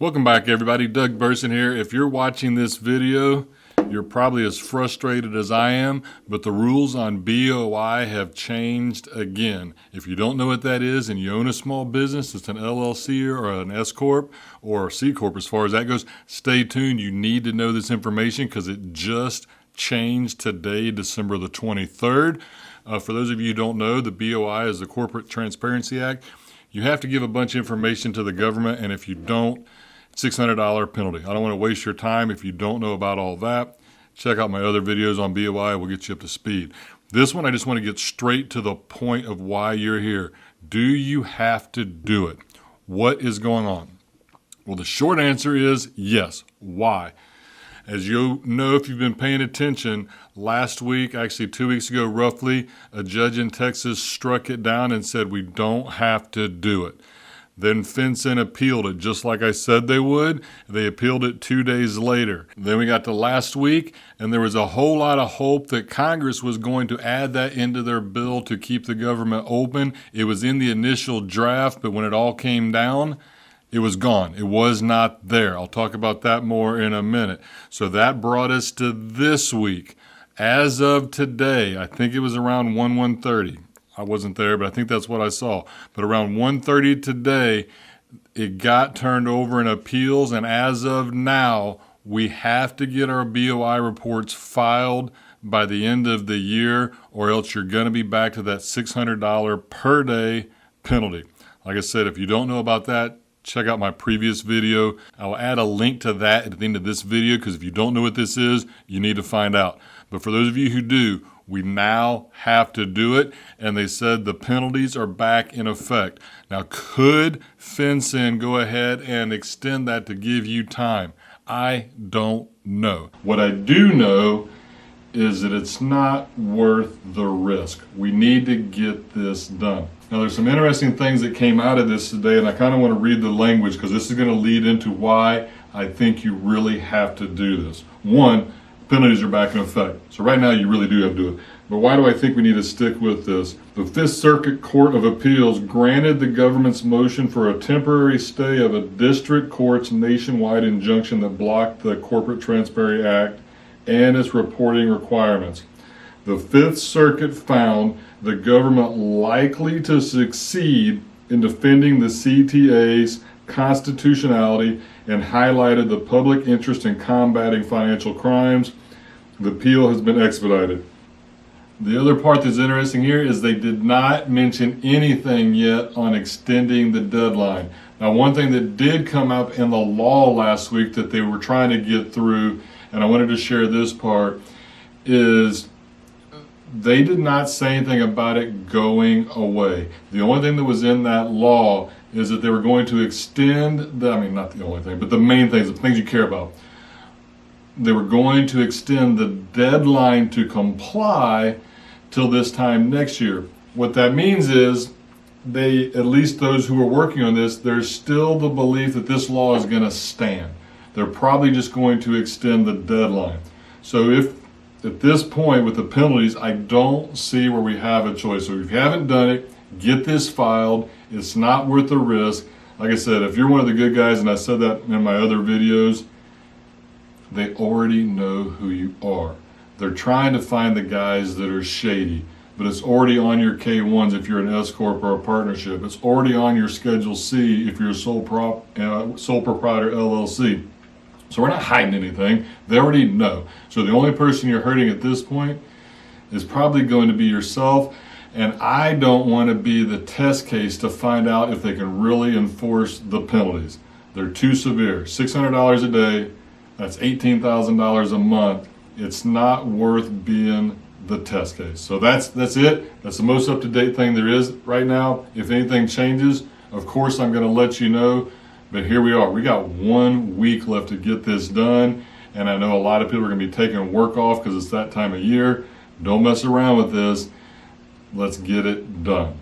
Welcome back, everybody. Doug Burson here. If you're watching this video, you're probably as frustrated as I am, but the rules on BOI have changed again. If you don't know what that is and you own a small business, it's an LLC or an S Corp or C Corp as far as that goes, stay tuned. You need to know this information because it just changed today, December the 23rd. For those of you who don't know, the BOI is the Corporate Transparency Act. You have to give a bunch of information to the government, and if you don't, $600 penalty. I don't want to waste your time. If you don't know about all that, check out my other videos on BOI. We'll get you up to speed. This one, I just want to get straight to the point of why you're here. Do you have to do it? What is going on? Well, the short answer is yes. Why? As you know, if you've been paying attention, last week, actually 2 weeks ago roughly, a judge in Texas struck it down and said we don't have to do it. Then FinCEN appealed it, just like I said they would. They appealed it 2 days later. Then we got to last week, and there was a whole lot of hope that Congress was going to add that into their bill to keep the government open. It was in the initial draft, but when it all came down, it was gone. It was not there. I'll talk about that more in a minute. So that brought us to this week. As of today, I think it was around 1:30. I wasn't there, but I think that's what I saw. But around 1:30 today, it got turned over in appeals, and as of now, we have to get our BOI reports filed by the end of the year, or else you're going to be back to that $600 per day penalty. Like I said, if you don't know about that, check out my previous video. I'll add a link to that at the end of this video, because if you don't know what this is, you need to find out. But for those of you who do, we now have to do it, and they said the penalties are back in effect. Now, could FinCEN go ahead and extend that to give you time? I don't know. What I do know is that it's not worth the risk. We need to get this done. Now, there's some interesting things that came out of this today, and I kind of want to read the language because this is going to lead into why I think you really have to do this. One, penalties are back in effect. So right now you really do have to do it. But why do I think we need to stick with this? The Fifth Circuit Court of Appeals granted the government's motion for a temporary stay of a district court's nationwide injunction that blocked the Corporate Transparency Act and its reporting requirements. The Fifth Circuit found the government likely to succeed in defending the CTA's constitutionality and highlighted the public interest in combating financial crimes. The appeal has been expedited. The other part that's interesting here is they did not mention anything yet on extending the deadline. Now, one thing that did come up in the law last week that they were trying to get through, and I wanted to share this part, is they did not say anything about it going away. The only thing that was in that law is that they were going to extend, not the only thing, but the main things, the things you care about. They were going to extend the deadline to comply till this time next year. What that means is they, at least those who are working on this, there's still the belief that this law is going to stand. They're probably just going to extend the deadline. So if at this point with the penalties, I don't see where we have a choice. So if you haven't done it, get this filed. It's not worth the risk. Like I said, if you're one of the good guys, and I said that in my other videos, they already know who you are. They're trying to find the guys that are shady, but it's already on your K-1s if you're an S Corp or a partnership. It's already on your Schedule C if you're a sole proprietor LLC. So we're not hiding anything. They already know. So the only person you're hurting at this point is probably going to be yourself. And I don't want to be the test case to find out if they can really enforce the penalties. They're too severe. $600 a day, that's $18,000 a month. It's not worth being the test case. So that's it. That's the most up-to-date thing there is right now. If anything changes, of course I'm going to let you know. But here we are. We got 1 week left to get this done. And I know a lot of people are going to be taking work off because it's that time of year. Don't mess around with this. Let's get it done.